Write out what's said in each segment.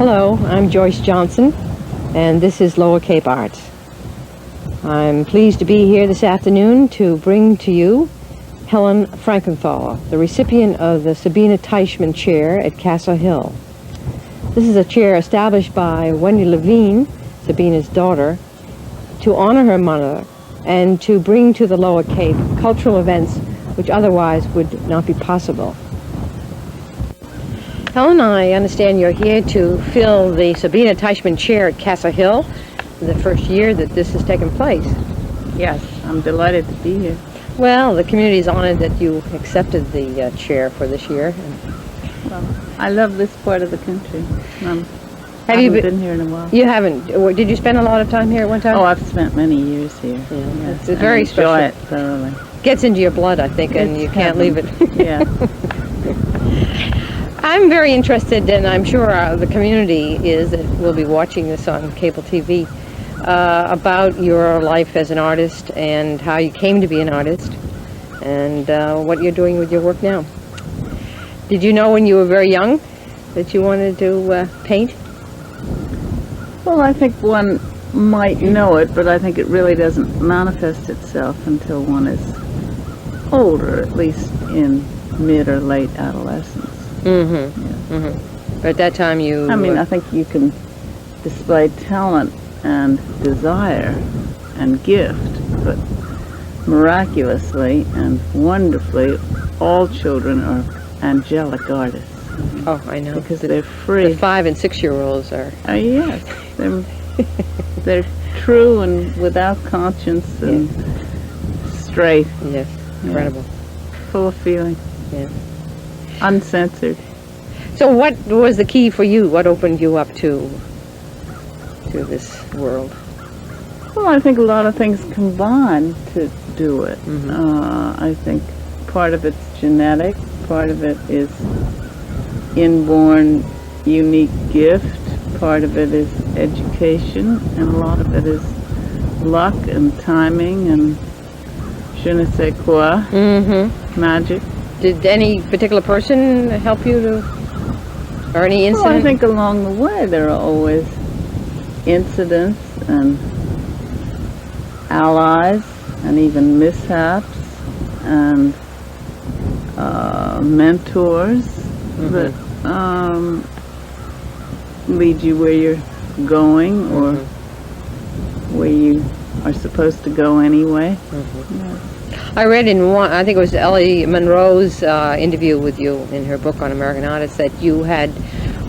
Hello, I'm Joyce Johnson, and this is Lower Cape Arts. I'm pleased to be here this afternoon to bring to you Helen Frankenthaler, the recipient of the Sabina Teichmann Chair at Castle Hill. This is a chair established by Wendy Levine, Sabina's daughter, to honor her mother and to bring to the Lower Cape cultural events which otherwise would not be possible. Helen, I understand you're here to fill the Sabina Teichmann Chair at Castle Hill, the first year that this has taken place. Yes, I'm delighted to be here. Well, the community is honored that you accepted the chair for this year. Well, I love this part of the country. Have I you haven't been here in a while. You haven't? Did you spend a lot of time here at one time? Oh, I've spent many years here. Yeah, Yes, it's very special. I enjoy it thoroughly. Gets into your blood, I think, and you can't leave it. Yeah. I'm very interested, and I'm sure the community is, that will be watching this on cable TV, about your life as an artist and how you came to be an artist and what you're doing with your work now. Did you know when you were very young that you wanted to paint? Well, I think one might know it, but I think it really doesn't manifest itself until one is older, at least in mid or late adolescence. Mm-hmm. Yeah. Mm-hmm. But at that time you... I think you can display talent and desire and gift, but miraculously and wonderfully, all children are angelic artists. Oh, I know. Because they're free. The 5- and 6-year-olds are... Yes. They're true and without conscience and straight. Yes, incredible. Yeah. Full of feeling. Yeah. Uncensored. So what was the key for you? What opened you up to this world? Well, I think a lot of things combine to do it. Mm-hmm. I think part of it's genetic, part of it is inborn unique gift, part of it is education, and a lot of it is luck and timing and je ne sais quoi, magic. Did any particular person help you to, or any incident? Well, I think along the way there are always incidents and allies and even mishaps and mentors that lead you where you're going or where you are supposed to go anyway. Yeah. I read in one, I think it was Ellie Monroe's interview with you in her book on American artists, that you had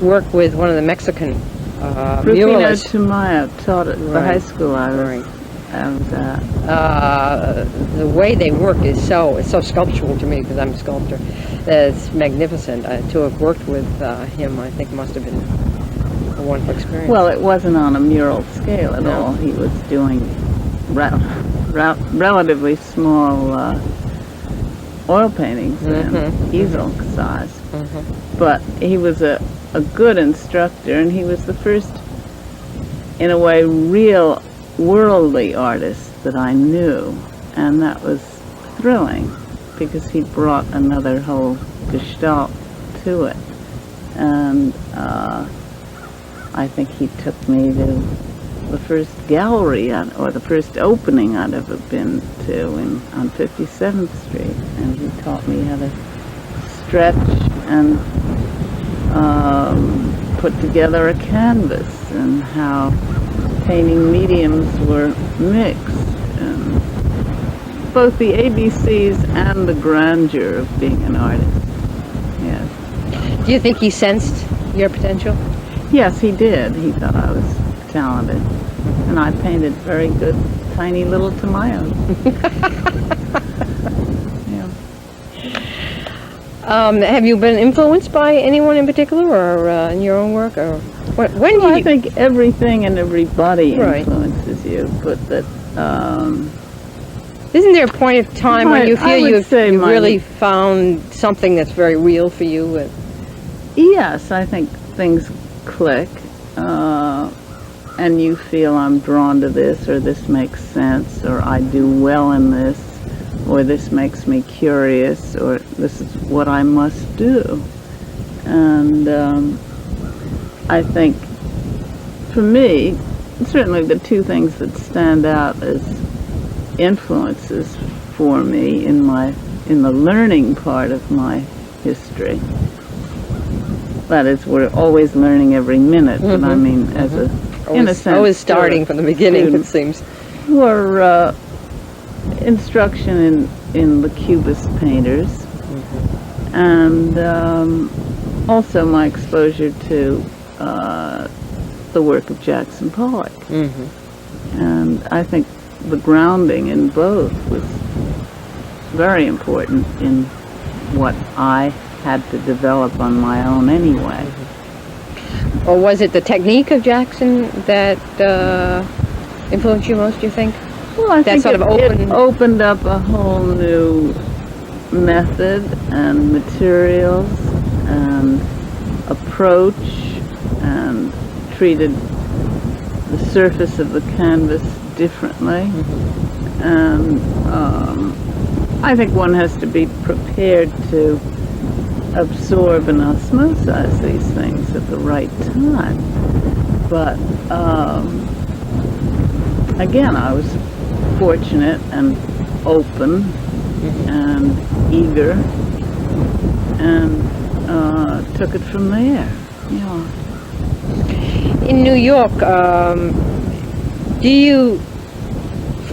worked with one of the Mexican Rufino muralists. Tamayo taught at the high school I was at. The way they work is so sculptural to me, because I'm a sculptor. It's magnificent. To have worked with him, I think, must have been a wonderful experience. Well, it wasn't on a mural scale at all. He was doing relatively small oil paintings and easel size. But he was a good instructor, and he was the first, in a way, real worldly artist that I knew, and that was thrilling because he brought another whole gestalt to it. And I think he took me to the first gallery or the first opening I'd ever been to on 57th Street, and he taught me how to stretch and put together a canvas and how painting mediums were mixed, and both the ABCs and the grandeur of being an artist. Yes. Do you think he sensed your potential? Yes, he did. He thought I was talented, and I painted very good, tiny little Tamayos. Have you been influenced by anyone in particular, or in your own work, or when? I think everything and everybody influences you, but that. Isn't there a point of time when you feel you've really found something that's very real for you? Yes, I think things click, and you feel I'm drawn to this, or this makes sense, or I do well in this, or this makes me curious, or this is what I must do. And I think, for me, certainly the two things that stand out as influences for me in the learning part of my history. That is, we're always learning every minute, but I mean, as a, in a sense, always starting from the beginning, it seems. Were instruction in the Cubist painters, and also my exposure to the work of Jackson Pollock. And I think the grounding in both was very important in what I had to develop on my own anyway. Or was it the technique of Jackson that influenced you most, do you think? Well, I think sort of it opened up a whole new method and materials and approach, and treated the surface of the canvas differently. And I think one has to be prepared to absorb and osmosize these things at the right time. But again, I was fortunate and open and eager, and took it from there. Yeah. In New York, do you,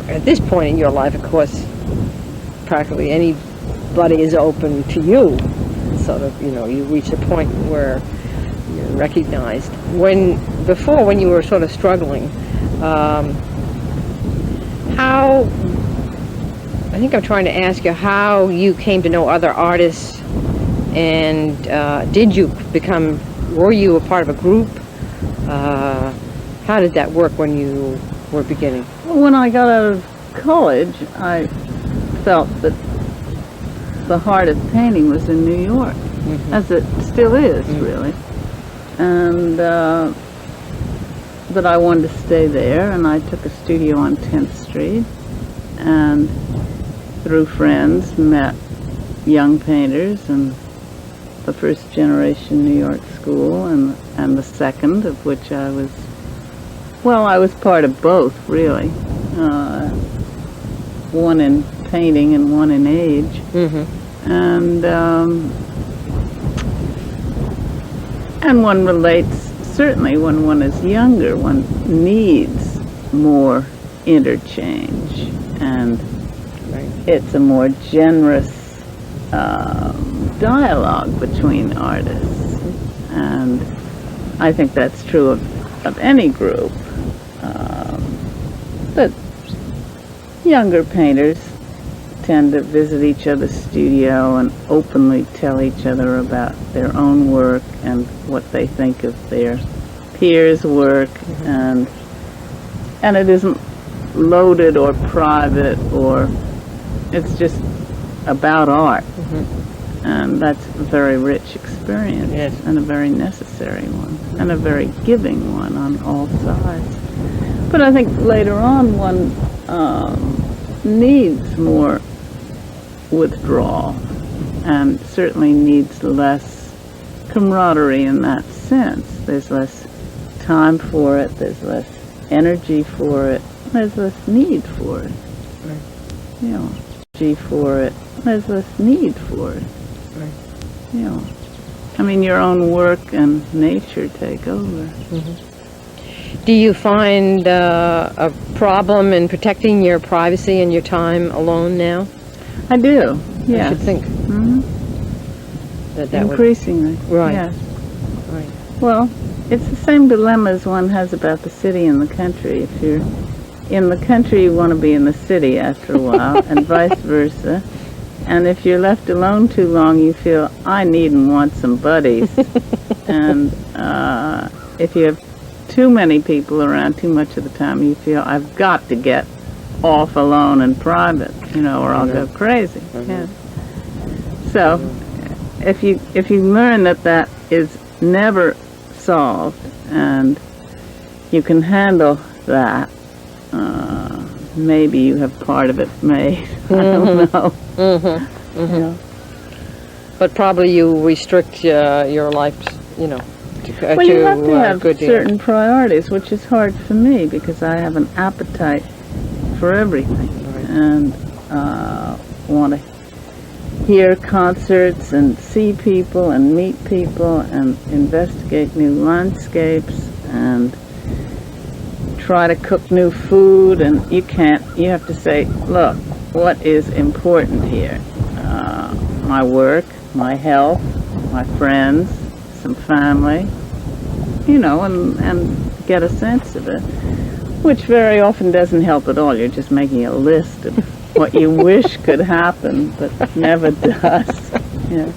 at this point in your life, of course, practically anybody is open to you. Sort of, you reach a point where you're recognized. Before, when you were sort of struggling, how, I think I'm trying to ask you how you came to know other artists, and were you a part of a group? How did that work when you were beginning? Well, when I got out of college, I felt that the heart of painting was in New York, as it still is, really. And that I wanted to stay there, and I took a studio on 10th Street, and through friends met young painters, and the first generation New York school, and the second, of which I was part of both, really. One in painting and one in age. And one relates, certainly when one is younger, one needs more interchange, and it's a more generous dialogue between artists. And I think that's true of any group. But younger painters tend to visit each other's studio and openly tell each other about their own work and what they think of their peers' work, and it isn't loaded or private, or it's just about art. And that's a very rich experience, and a very necessary one, and a very giving one on all sides. But I think later on one needs more withdrawal, and certainly needs less camaraderie in that sense. There's less time for it, there's less energy for it, there's less need for it. Energy for it, there's less need for it. I mean, your own work and nature take over. Do you find a problem in protecting your privacy and your time alone now? I do, yes. I should think. That increasingly. Right. Yes. Right. Well, it's the same dilemmas one has about the city and the country. If you're in the country, you want to be in the city after a while, and vice versa. And if you're left alone too long, you feel, I need and want some buddies. And if you have too many people around too much of the time, you feel, I've got to get off alone and private, or I'll go crazy. Yeah. So, if you learn that is never solved, and you can handle that, maybe you have part of it made. I don't know. But probably you restrict your life, to Well, to you have to have good certain priorities, which is hard for me because I have an appetite for everything, Right. and want to hear concerts and see people and meet people and investigate new landscapes and try to cook new food. And you have to say, look, what is important here? My work, my health, my friends, some family, and get a sense of it, which very often doesn't help at all. You're just making a list of what you wish could happen, but never does. Yeah.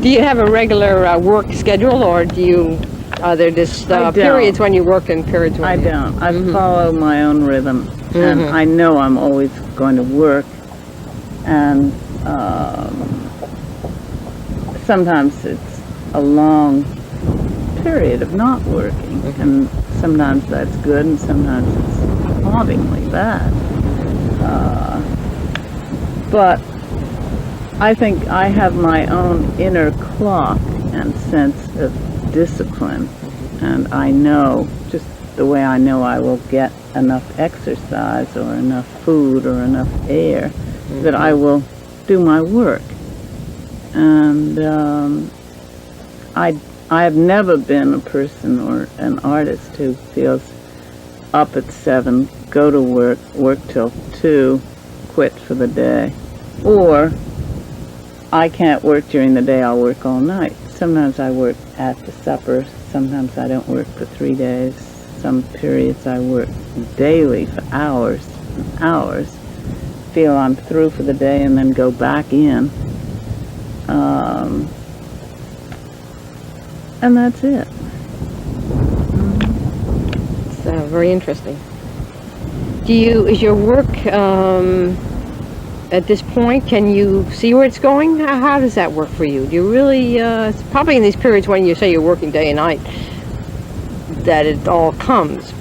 Do you have a regular work schedule, or are there just periods when you work and periods when I you don't. I follow my own rhythm, and I know I'm always going to work, and sometimes it's a long period of not working, and sometimes that's good, and sometimes it's hauntingly bad. But I think I have my own inner clock and sense of discipline, and I know, just the way I know I will get enough exercise or enough food or enough air, that I will do my work. And I have never been a person or an artist who feels up at 7, go to work till 2, quit for the day. Or I can't work during the day, I'll work all night. Sometimes I work after supper, sometimes I don't work for 3 days. Some periods I work daily for hours and hours, feel I'm through for the day, and then go back in. And that's it. It's very interesting. Is your work at this point, can you see where it's going? How does that work for you? Do you really, it's probably in these periods when you say you're working day and night, that it all comes.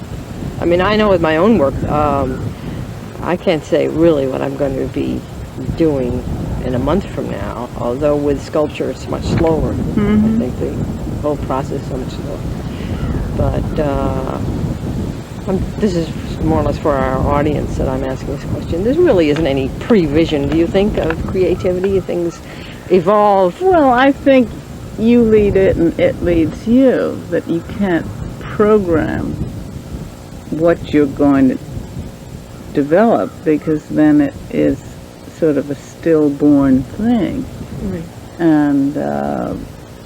I mean, I know with my own work, I can't say really what I'm going to be doing in a month from now, although with sculpture it's much slower. I think the whole process is so much slower. But this is more or less for our audience that I'm asking this question. There really isn't any prevision, do you think, of creativity? Things evolve. Well, I think you lead it and it leads you, that you can't program what you're going to develop, because then it is sort of a stillborn thing. Right. And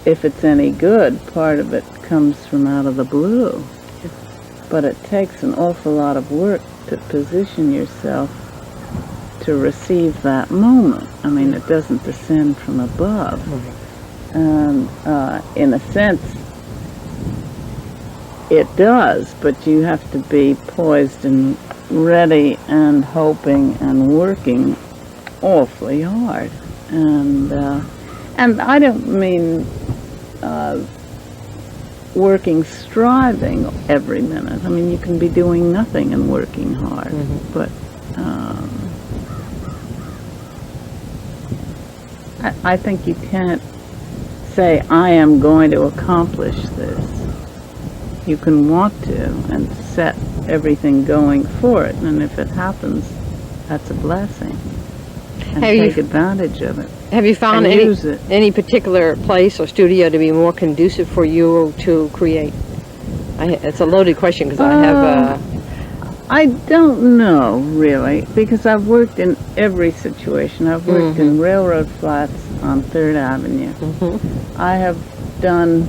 if it's any good, part of it comes from out of the blue. But it takes an awful lot of work to position yourself to receive that moment. I mean, it doesn't descend from above. And in a sense, it does, but you have to be poised and ready and hoping and working awfully hard. And I don't mean working, striving every minute. I mean, you can be doing nothing and working hard, but I think you can't say, I am going to accomplish this. You can want to and set everything going for it, and if it happens, that's a blessing. And take advantage of it. Have you found any particular place or studio to be more conducive for you to create? It's a loaded question because I have... I don't know, really, because I've worked in every situation. I've worked in railroad flats on 3rd Avenue. I have done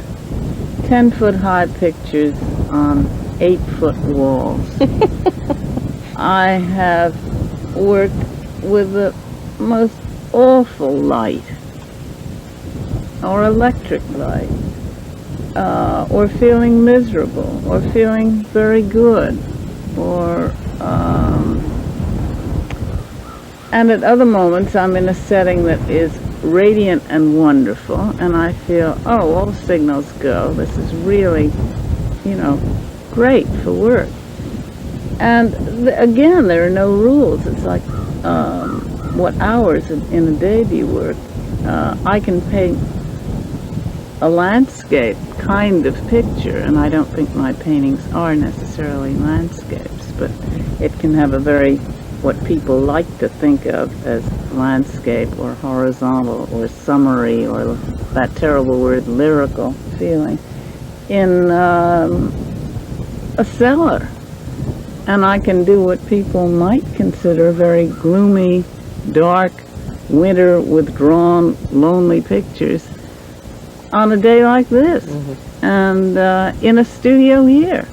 10-foot high pictures on 8-foot walls. I have worked with the most awful light, or electric light, or feeling miserable, or feeling very good, or and at other moments I'm in a setting that is radiant and wonderful, and I feel, oh, all signals go, this is really, great for work. And again, there are no rules. It's like, what hours in a day do you work? I can paint a landscape kind of picture, and I don't think my paintings are necessarily landscapes, but it can have a very, what people like to think of as landscape or horizontal or summary or that terrible word lyrical feeling in a cellar. And I can do what people might consider very gloomy, dark, winter withdrawn, lonely pictures on a day like this, and in a studio here.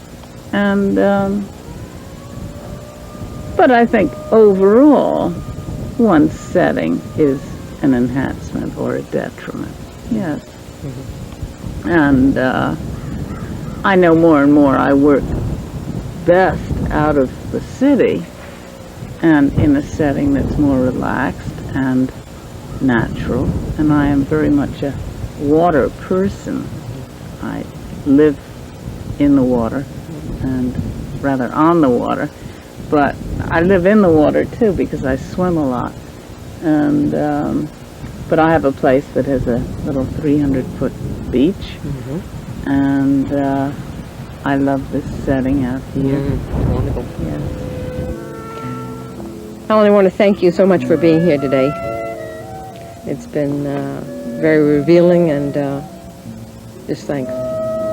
And but I think overall, one setting is an enhancement or a detriment. Yes. And I know more and more I work best out of the city and in a setting that's more relaxed and natural. And I am very much a water person. I live in the water, and rather on the water, but I live in the water too because I swim a lot. And but I have a place that has a little 300-foot beach, and I love this setting out here. Wonderful. Yes. Helen, I want to thank you so much for being here today. It's been very revealing, and just thanks.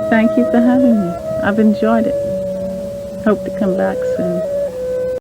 Thank you for having me. I've enjoyed it. Hope to come back soon.